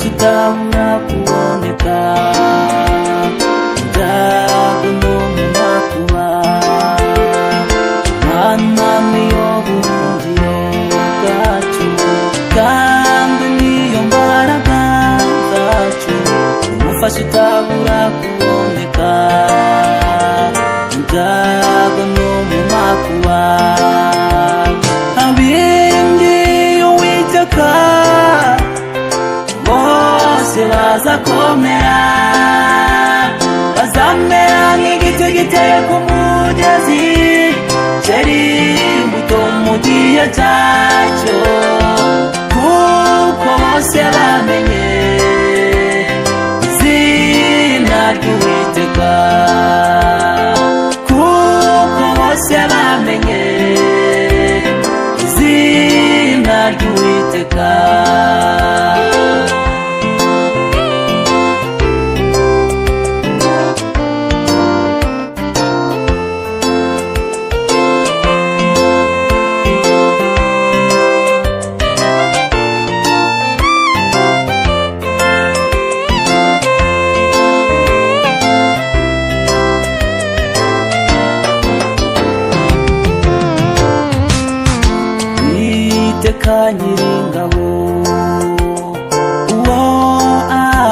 Utabura kuboneka ibyago no mu makuba, Mana niyo buhungiro bwacu kandi niyo mbaraga zacu, umufasha utabura kuboneka ibyago no mu makuba. Abiringiye Uwiteka bose bazakomera, bazamera nk'igiti giteye ku mugezi, cyera imbuto mu gihe cyacyo, kuko bose bamenye izina ry'Uwiteka, kuko bose bamenye izina ry'Uwiteka. Uwiteka Nyiringabo, uwo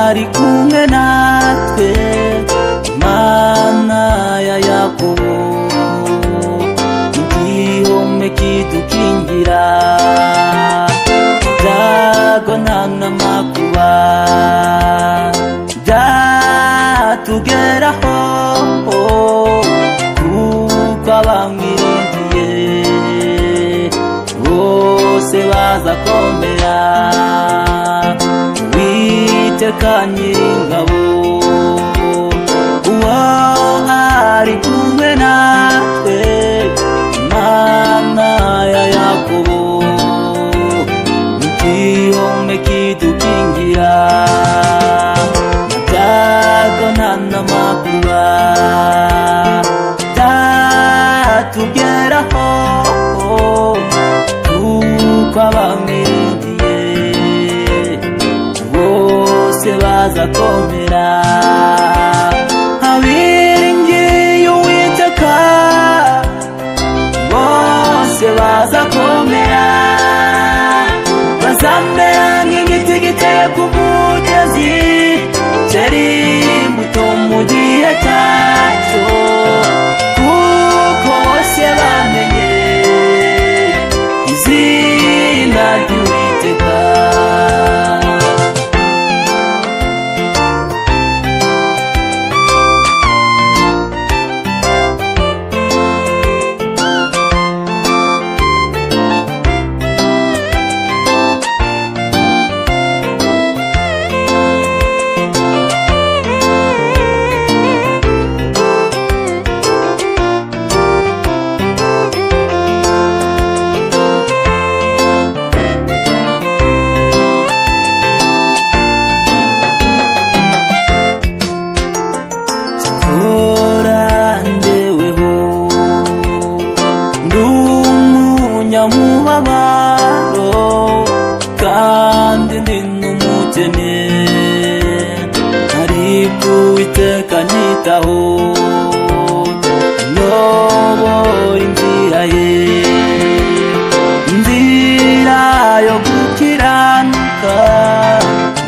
ari kumwe natwe, Mana ya Yakobo, igihome kidukingira ibyago nta n'amakuba byatugeraho, kuko abamwiringiye bose bazakomera. Uwiteka Nyiringabo, uwo ari kumwe natwe, Mana ya Yakobo, igihome kidukingira ibyago nta n'amakuba byatugeraho, kuko abamwiringiye bose bazakomera. Abiringiye Uwiteka bose bazakomera, bazamera nk'igiti giteye ku mugezi, cyera imbuto mu gihe cyacyo, kuko bose bamenye izina ry'Uwiteka. Mubabaro kandi ndi n'umukene, ariko Uwiteka anyitaho, nyobora inzira ye, inzira yo gukiranuka,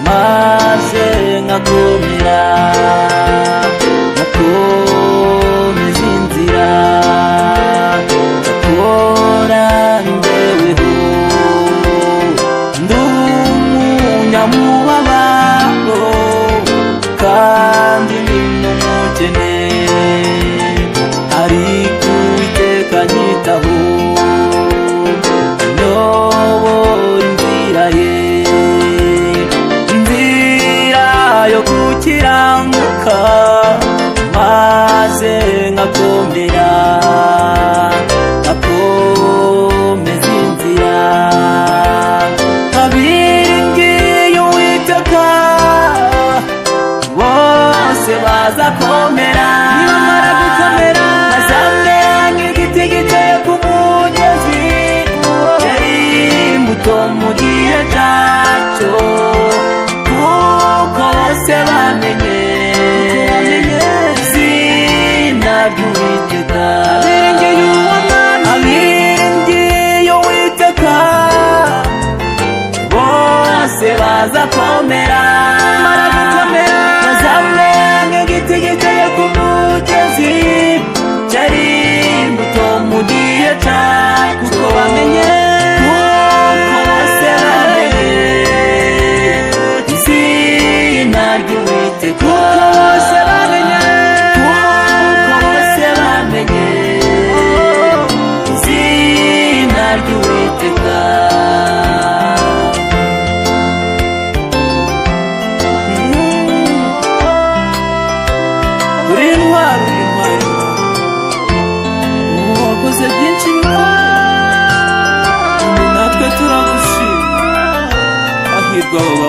maze nkakomera, nkakomeza inzira, mubabaro kandi ndi n'umukene, ariko Uwiteka anyitaho. bazakomera nibamara gukomera bazamera nk'igiti giteye ku mugezi cyari imbuto mu gihe cyacyo kuko bose bamenye izina ry'Uwiteka abiringiye uwo mwami abiringiye Uwiteka bose bazakomera bazamera nk'igiti giteye ku mugezi cyari imbuto mu gihe cyacyo kuko bamenye bose bamenye izina ry'Uwiteka kuko bose bamenye bose bamenye izina ry'Uwiteka uri intwari wakoze byinshi natwe turagushima hahirwa abo